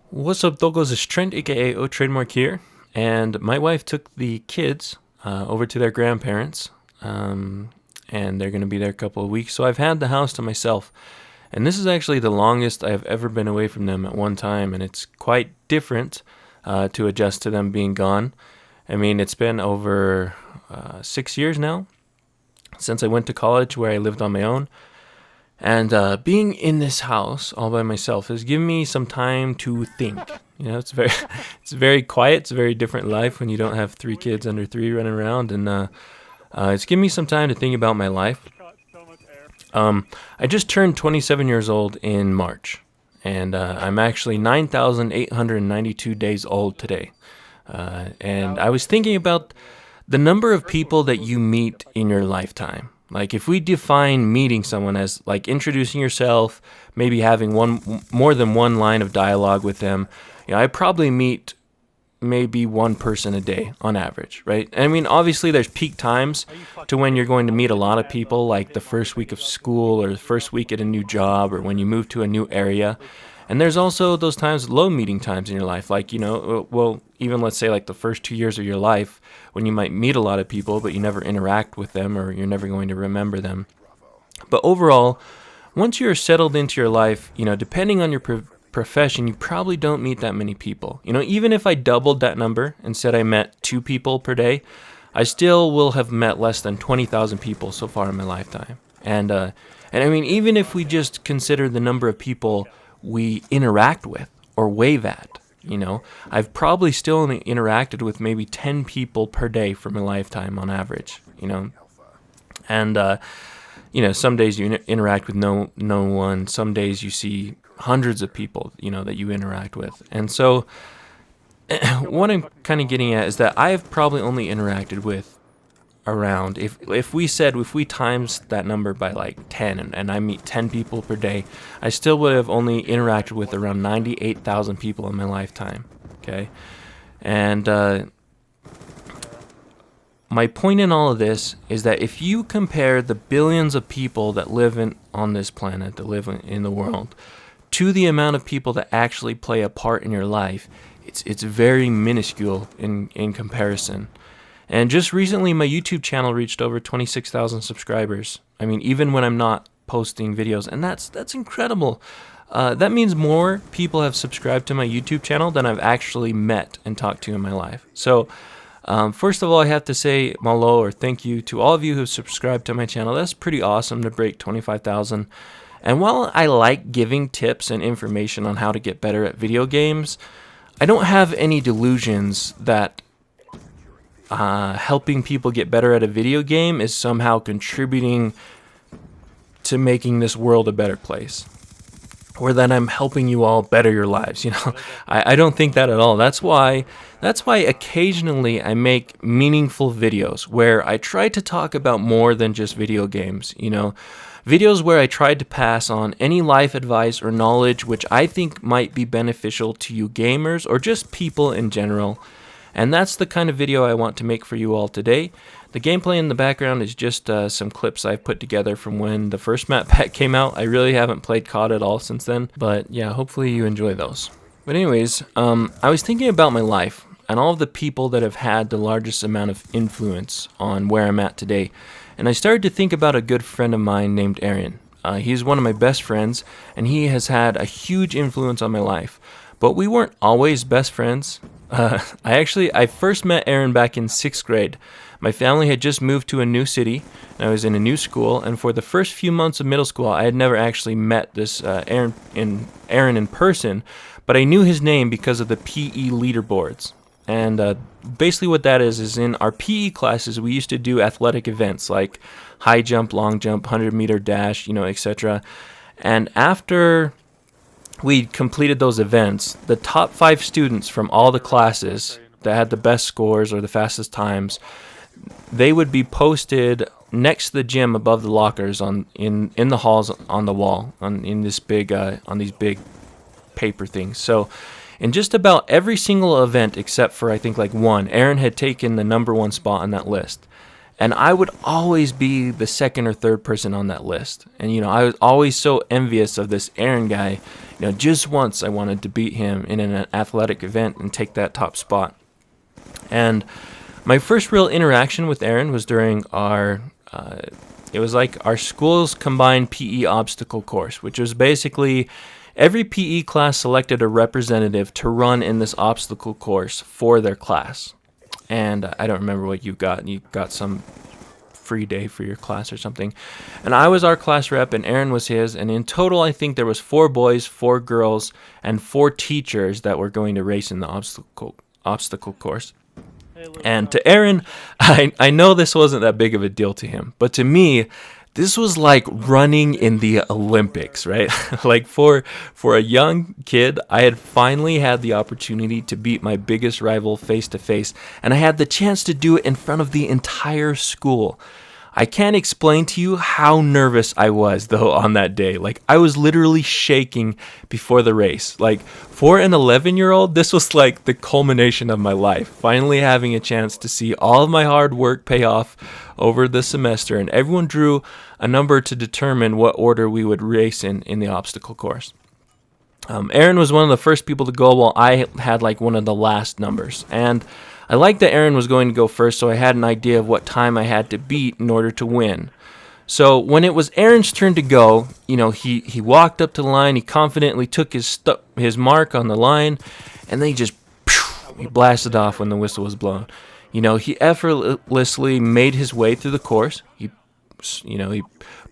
What's up, Dogos? It's Trent, aka TradeMark here, and my wife took the kids over to their grandparents, and they're going to be there a couple of weeks. So I've had the house to myself, and this is actually the longest I've ever been away from them at one time, and it's quite different to adjust to them being gone. I mean, it's been over 6 years now since I went to college, where I lived on my own. And being in this house all by myself has given me some time to think. It's very, it's very quiet. It's a very different life when you don't have three kids under three running around, and it's given me some time to think about my life. I just turned 27 years old in March, and I'm actually 9,892 days old today. And I was thinking about the number of people that you meet in your lifetime. Like, if we define meeting someone as like introducing yourself, maybe having more than one line of dialogue with them, I probably meet maybe one person a day on average, right? I mean, obviously there's peak times to when you're going to meet a lot of people, like the first week of school or the first week at a new job or when you move to a new area. And there's also those times, low meeting times in your life, like, well, even let's say like the first 2 years of your life when you might meet a lot of people, but you never interact with them or you're never going to remember them. But overall, once you're settled into your life, depending on your profession, you probably don't meet that many people. Even if I doubled that number and said I met 2 people per day, I still will have met less than 20,000 people so far in my lifetime. And I mean, even if we just consider the number of people we interact with or wave at, I've probably still only interacted with maybe 10 people per day for my lifetime on average, and some days you interact with no one. Some days you see hundreds of people that you interact with. And so what I'm kind of getting at is that I've probably only interacted with around, if we times that number by like 10, and I meet 10 people per day, I still would have only interacted with around 98,000 people in my lifetime. Okay, and my point in all of this is that if you compare the billions of people that live on this planet, that live in the world, to the amount of people that actually play a part in your life, it's very minuscule in comparison. And just recently, my YouTube channel reached over 26,000 subscribers. I mean, even when I'm not posting videos, and that's incredible. That means more people have subscribed to my YouTube channel than I've actually met and talked to in my life. So, first of all, I have to say mahalo, or thank you to all of you who have subscribed to my channel. That's pretty awesome to break 25,000. And while I like giving tips and information on how to get better at video games, I don't have any delusions that helping people get better at a video game is somehow contributing to making this world a better place, or that I'm helping you all better your lives. I don't think that at all. That's why occasionally I make meaningful videos where I try to talk about more than just video games. Videos where I tried to pass on any life advice or knowledge which I think might be beneficial to you gamers or just people in general. And that's the kind of video I want to make for you all today. The gameplay in the background is just some clips I've put together from when the first map pack came out. I really haven't played COD at all since then, but yeah, hopefully you enjoy those. But anyways, I was thinking about my life and all of the people that have had the largest amount of influence on where I'm at today. And I started to think about a good friend of mine named Aaron. He's one of my best friends, and he has had a huge influence on my life. But we weren't always best friends. I first met Aaron back in 6th grade. My family had just moved to a new city, and I was in a new school, and for the first few months of middle school, I had never actually met this Aaron in person, but I knew his name because of the PE leaderboards. And basically what that is in our PE classes, we used to do athletic events like high jump, long jump, 100-meter dash, etc. And after we completed those events, the top 5 students from all the classes that had the best scores or the fastest times, they would be posted next to the gym above the lockers in the halls on the wall on these big paper things. So in just about every single event except for I think like one, Aaron had taken the number 1 spot on that list. And I would always be the second or third person on that list. And, I was always so envious of this Aaron guy. Just once I wanted to beat him in an athletic event and take that top spot. And my first real interaction with Aaron was during it was like our school's combined PE obstacle course, which was basically every PE class selected a representative to run in this obstacle course for their class. And I don't remember what you got. You got some free day for your class or something. And I was our class rep and Aaron was his. And in total, I think there was 4 boys, 4 girls, and 4 teachers that were going to race in the obstacle course. And to Aaron, I know this wasn't that big of a deal to him. But to me, this was like running in the Olympics, right? Like for a young kid, I had finally had the opportunity to beat my biggest rival face to face, and I had the chance to do it in front of the entire school. I can't explain to you how nervous I was, though, on that day. Like, I was literally shaking before the race. Like, for an 11-year-old, this was like the culmination of my life. Finally having a chance to see all of my hard work pay off over the semester. And everyone drew a number to determine what order we would race in the obstacle course. Aaron was one of the first people to go, while I had like one of the last numbers. And I liked that Aaron was going to go first, so I had an idea of what time I had to beat in order to win. So when it was Aaron's turn to go, he walked up to the line, he confidently took his mark on the line, and then he blasted off when the whistle was blown. He effortlessly made his way through the course. He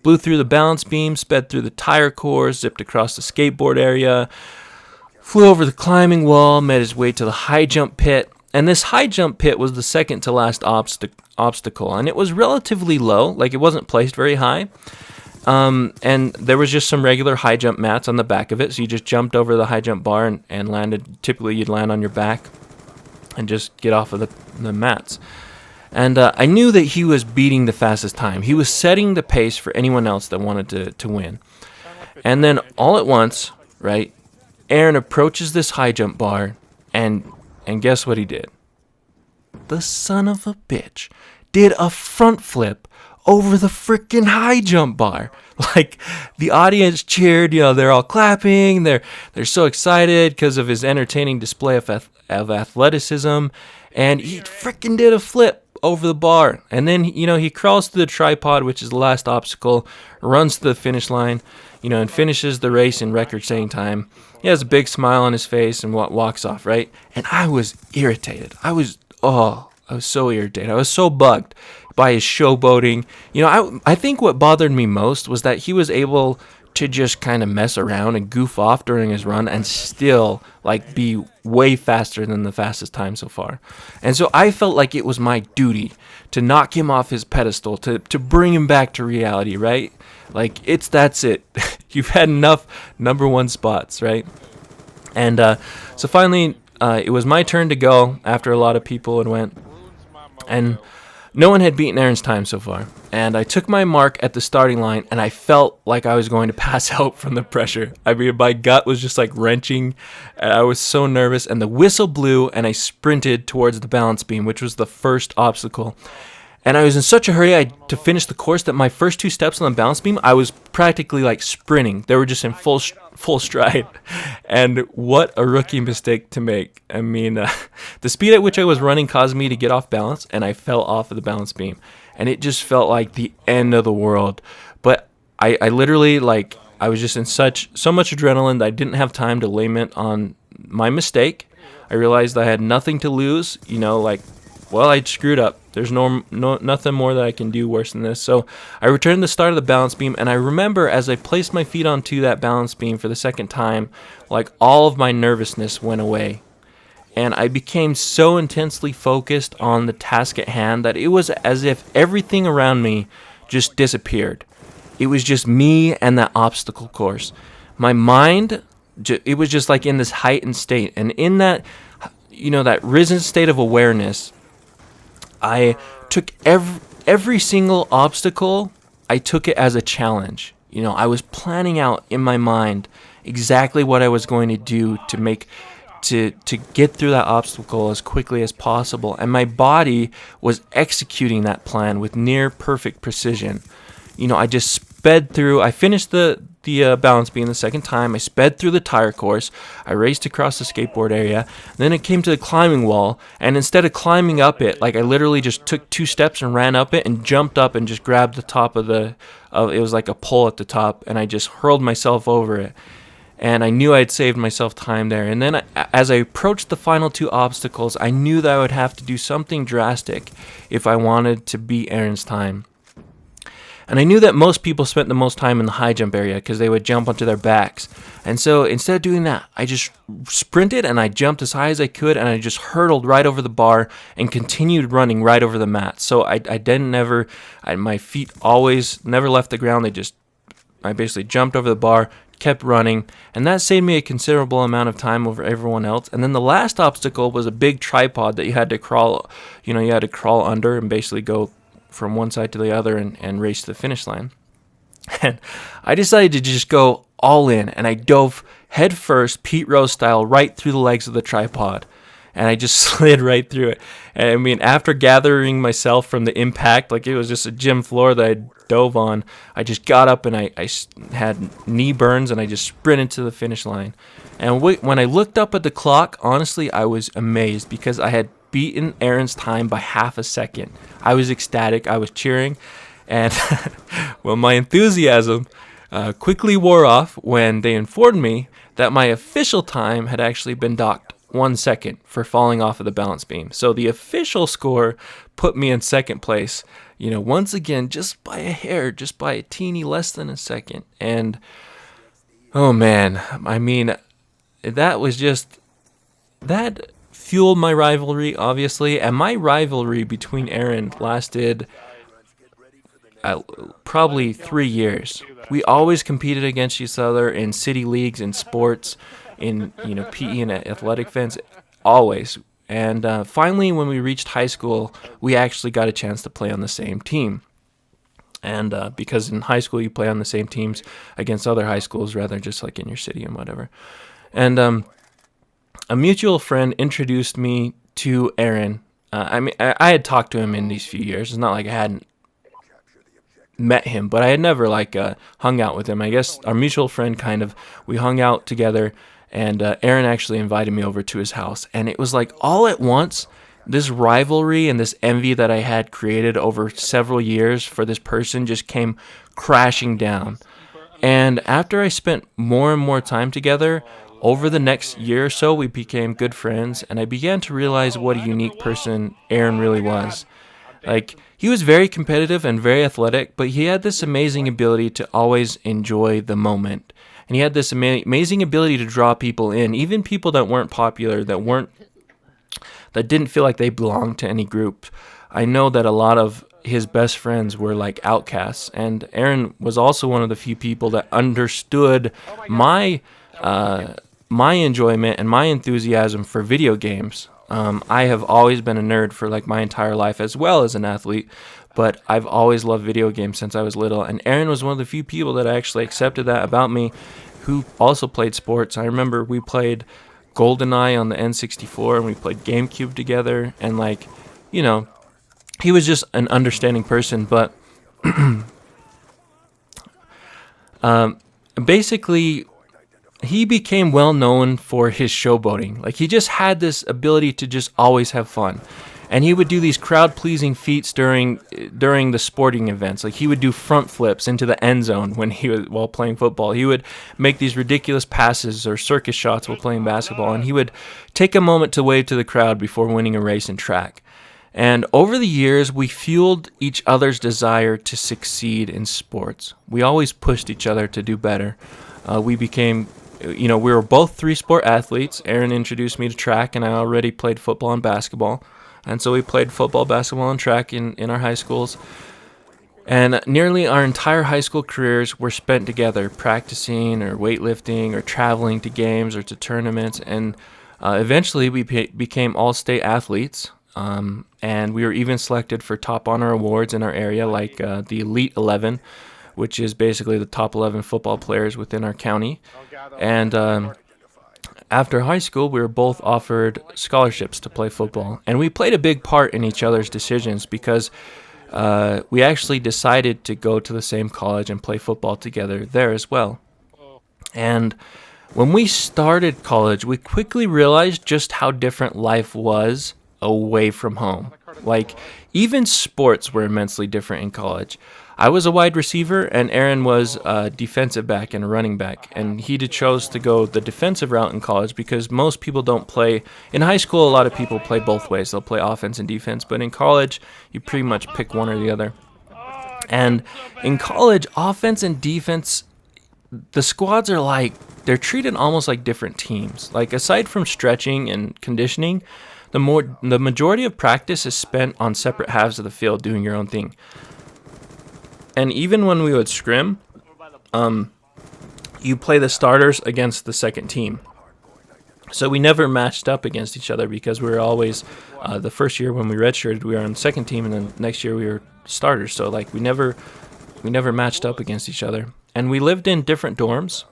blew through the balance beam, sped through the tire course, zipped across the skateboard area, flew over the climbing wall, made his way to the high jump pit. And this high jump pit was the second to last obstacle, and it was relatively low, like it wasn't placed very high. And there was just some regular high jump mats on the back of it, so you just jumped over the high jump bar and landed. Typically, you'd land on your back and just get off of the mats. And I knew that he was beating the fastest time. He was setting the pace for anyone else that wanted to win. And then all at once, right, Aaron approaches this high jump bar, and guess what he did? The son of a bitch did a front flip over the freaking high jump bar. Like, the audience cheered, they're all clapping, they're so excited because of his entertaining display of athleticism, and he freaking did a flip over the bar. And then, he crawls to the tripod, which is the last obstacle, runs to the finish line, and finishes the race in record-setting time. He has a big smile on his face and walks off, right? And I was irritated. I was so irritated. I was so bugged by his showboating. I think what bothered me most was that he was able to just kind of mess around and goof off during his run and still be way faster than the fastest time so far. And so I felt like it was my duty to knock him off his pedestal, to bring him back to reality, right? That's it. You've had enough number 1 spots, right? And so finally, it was my turn to go after a lot of people had went. And no one had beaten Aaron's time so far. And I took my mark at the starting line, and I felt like I was going to pass out from the pressure. I mean, my gut was just wrenching. And I was so nervous. And the whistle blew, and I sprinted towards the balance beam, which was the first obstacle. And I was in such a hurry to finish the course that my first 2 steps on the balance beam, I was practically sprinting. They were just in full stride. And what a rookie mistake to make. I mean, the speed at which I was running caused me to get off balance, and I fell off of the balance beam. And it just felt like the end of the world. But I literally, I was just in so much adrenaline that I didn't have time to lament on my mistake. I realized I had nothing to lose, I screwed up. There's nothing more that I can do worse than this. So I returned the start of the balance beam, and I remember as I placed my feet onto that balance beam for the second time, all of my nervousness went away. And I became so intensely focused on the task at hand that it was as if everything around me just disappeared. It was just me and that obstacle course. My mind, it was just in this heightened state. And in that, that risen state of awareness, I took every single obstacle, I took it as a challenge. I was planning out in my mind exactly what I was going to do to get through that obstacle as quickly as possible. And my body was executing that plan with near perfect precision. I just sped through. I finished the balance beam the second time. I sped through the tire course. I raced across the skateboard area. Then it came to the climbing wall, and instead of climbing up it, I literally just took 2 steps and ran up it and jumped up and just grabbed the top of it was like a pole at the top, and I just hurled myself over it. And I knew I'd saved myself time there. And then as I approached the final 2 obstacles, I knew that I would have to do something drastic if I wanted to beat Aaron's time. And I knew that most people spent the most time in the high jump area because they would jump onto their backs. And so instead of doing that, I just sprinted and I jumped as high as I could, and I just hurtled right over the bar and continued running right over the mat. So my feet always never left the ground. I basically jumped over the bar, kept running, and that saved me a considerable amount of time over everyone else. And then the last obstacle was a big tripod that you had to crawl under and basically go from one side to the other and race to the finish line. And I decided to just go all in, and I dove head first, Pete Rose style, right through the legs of the tripod. And I just slid right through it. And I mean, after gathering myself from the impact, like it was just a gym floor that I dove on, I just got up and I had knee burns, and I just sprinted to the finish line. And when I looked up at the clock, honestly, I was amazed because I had beaten Aaron's time by half a second. I was ecstatic. I was cheering. And well, my enthusiasm quickly wore off when they informed me that my official time had actually been docked 1 second for falling off of the balance beam. So the official score put me in second place, once again, just by a hair, just by a teeny less than a second. And oh man, I mean, that fueled my rivalry, obviously. And my rivalry between Aaron lasted probably 3 years. We always competed against each other in city leagues, in sports, in PE and athletic events, always. And finally, when we reached high school, we actually got a chance to play on the same team. And because in high school you play on the same teams against other high schools rather than just like in your city and whatever. And a mutual friend introduced me to Aaron. I had talked to him in these few years. It's not like I hadn't met him, but I had never hung out with him. I guess our mutual friend we hung out together, and Aaron actually invited me over to his house. And it was like all at once, this rivalry and this envy that I had created over several years for this person just came crashing down. And after I spent more and more time together, over the next year or so, we became good friends, and I began to realize what a unique person Aaron really was. He was very competitive and very athletic, but he had this amazing ability to always enjoy the moment. And he had this amazing ability to draw people in, even people that weren't popular, that didn't feel like they belonged to any group. I know that a lot of his best friends were like outcasts, and Aaron was also one of the few people that understood my enjoyment and my enthusiasm for video games. I have always been a nerd for my entire life, as well as an athlete, but I've always loved video games since I was little. And Aaron was one of the few people that actually accepted that about me, who also played sports. I remember we played GoldenEye on the N64, and we played GameCube together, and he was just an understanding person. But basically, he became well known for his showboating. He just had this ability to just always have fun. And he would do these crowd-pleasing feats during the sporting events. He would do front flips into the end zone while playing football. He would make these ridiculous passes or circus shots while playing basketball. And he would take a moment to wave to the crowd before winning a race in track. And over the years, we fueled each other's desire to succeed in sports. We always pushed each other to do better. We were both 3-sport athletes. Aaron introduced me to track, and I already played football and basketball. And so we played football, basketball, and track in our high schools. And nearly our entire high school careers were spent together, practicing or weightlifting or traveling to games or to tournaments. And eventually we became all-state athletes. And we were even selected for top honor awards in our area, like the Elite 11, which is basically the top 11 football players within our county. And After high school, we were both offered scholarships to play football, and we played a big part in each other's decisions because we actually decided to go to the same college and play football together there as well. And when we started college, we quickly realized just how different life was away from home. Like, even sports were immensely different in college. I was a wide receiver, and Aaron was a defensive back and a running back. And he chose to go the defensive route in college because most people don't play. In high school, a lot of people play both ways. They'll play offense and defense. But in college, you pretty much pick one or the other. And in college, offense and defense, the squads are like, they're treated almost like different teams. Like, aside from stretching and conditioning, the majority of practice is spent on separate halves of the field doing your own thing. And even when we would scrim, you play the starters against the second team. So we never matched up against each other because we were always, the first year when we redshirted, we were on the second team, and then next year we were starters. So like we never matched up against each other. And we lived in different dorms.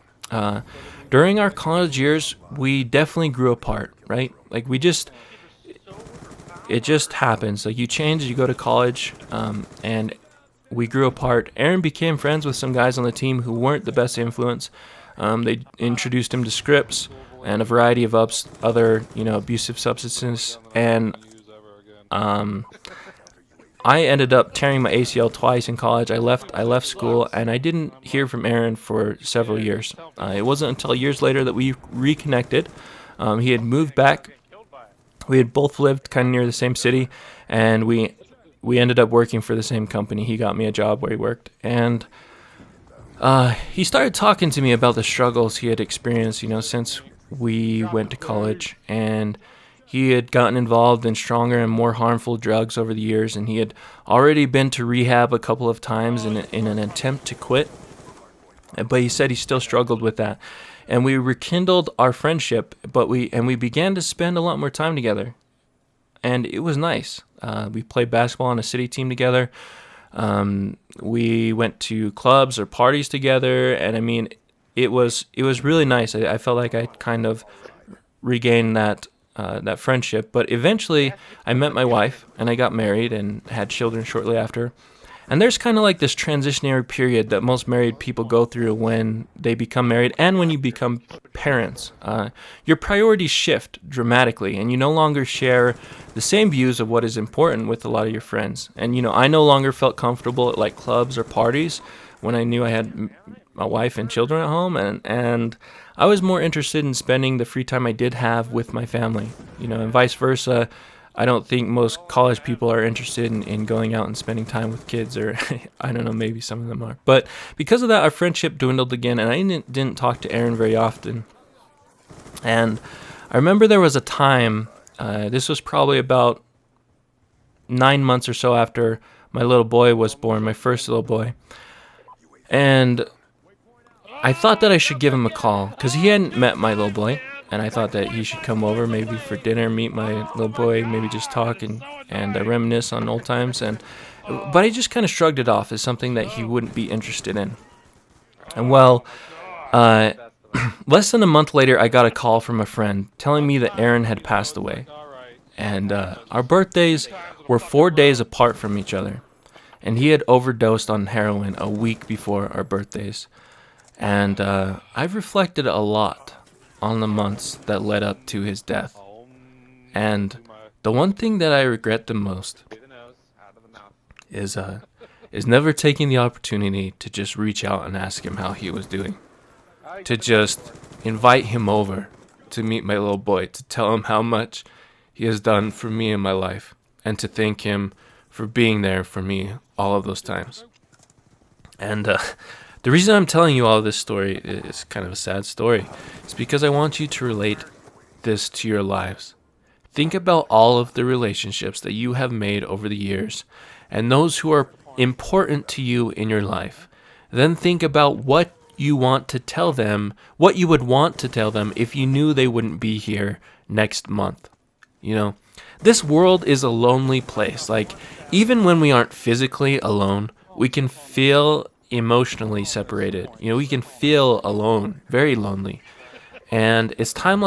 During our college years, we definitely grew apart, right? Like it just happens. Like you change, you go to college, and we grew apart. Aaron became friends with some guys on the team who weren't the best influence. They introduced him to scripts and a variety of other abusive substances. And I ended up tearing my ACL twice in college. I left school, and I didn't hear from Aaron for several years. It wasn't until years later that we reconnected. He had moved back. We had both lived kind of near the same city, and we ended up working for the same company. He got me a job where he worked, and he started talking to me about the struggles he had experienced, since we went to college, and he had gotten involved in stronger and more harmful drugs over the years, and he had already been to rehab a couple of times in an attempt to quit, but he said he still struggled with that. And we rekindled our friendship, but we began to spend a lot more time together, and it was nice. We played basketball on a city team together. We went to clubs or parties together, and I mean, it was really nice. I felt like I kind of regained that friendship. But eventually, I met my wife, and I got married and had children shortly after. And there's kind of like this transitionary period that most married people go through when they become married and when you become parents. Your priorities shift dramatically, and you no longer share the same views of what is important with a lot of your friends. And, I no longer felt comfortable at like clubs or parties when I knew I had my wife and children at home, and I was more interested in spending the free time I did have with my family, and vice versa. I don't think most college people are interested in going out and spending time with kids, or I don't know, maybe some of them are. But because of that, our friendship dwindled again, and I didn't talk to Aaron very often. And I remember there was a time, this was probably about 9 months or so after my little boy was born, my first little boy. And I thought that I should give him a call, because he hadn't met my little boy. And I thought that he should come over maybe for dinner, meet my little boy, maybe just talk and reminisce on old times. But he just kind of shrugged it off as something that he wouldn't be interested in. And well, less than a month later, I got a call from a friend telling me that Aaron had passed away. And our birthdays were 4 days apart from each other. And he had overdosed on heroin a week before our birthdays. And I've reflected a lot on the months that led up to his death. And the one thing that I regret the most is never taking the opportunity to just reach out and ask him how he was doing. To just invite him over to meet my little boy, to tell him how much he has done for me in my life, and to thank him for being there for me all of those times. And the reason I'm telling you all of this story is kind of a sad story. It's because I want you to relate this to your lives. Think about all of the relationships that you have made over the years and those who are important to you in your life. Then think about what you want to tell them, what you would want to tell them if you knew they wouldn't be here next month. This world is a lonely place. Like, even when we aren't physically alone, we can feel emotionally separated. We can feel alone, very lonely. And it's times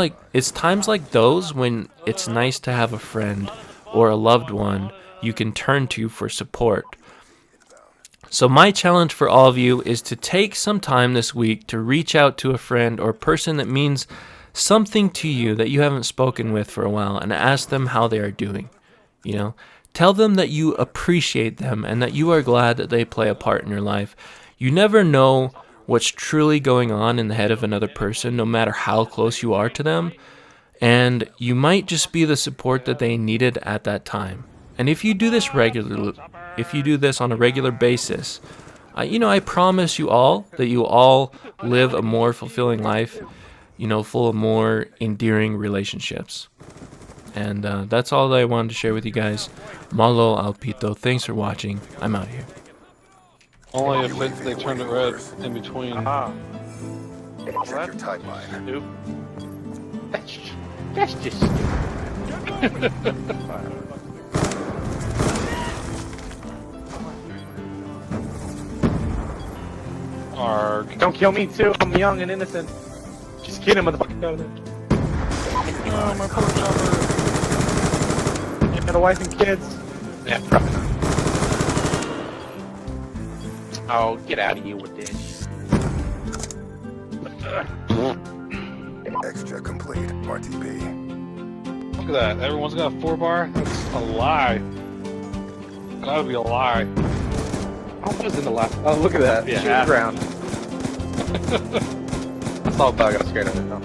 like those when it's nice to have a friend or a loved one you can turn to for support. So my challenge for all of you is to take some time this week to reach out to a friend or person that means something to you that you haven't spoken with for a while and ask them how they are doing. You know, tell them that you appreciate them and that you are glad that they play a part in your life. You never know what's truly going on in the head of another person, no matter how close you are to them. And you might just be the support that they needed at that time. And if you do this regularly, if you do this on a regular basis, I promise you all that you all live a more fulfilling life, full of more endearing relationships. And that's all that I wanted to share with you guys. Malo Alpito, thanks for watching. I'm out of here. Only if they turn it red in between. Check your timeline. Nope. That's just Arg. Don't kill me too. I'm young and innocent. Just kidding, motherfucker. Oh, my poor chopper. You got a wife and kids. Yeah, probably not. Oh, get out of here with this. Extra complete. RTP. Look at that. Everyone's got a 4-bar? That's a lie. That would be a lie. I was in the last. Oh, look at that. Yeah. Shoot the ground. I saw a bug. I was scared of it. No.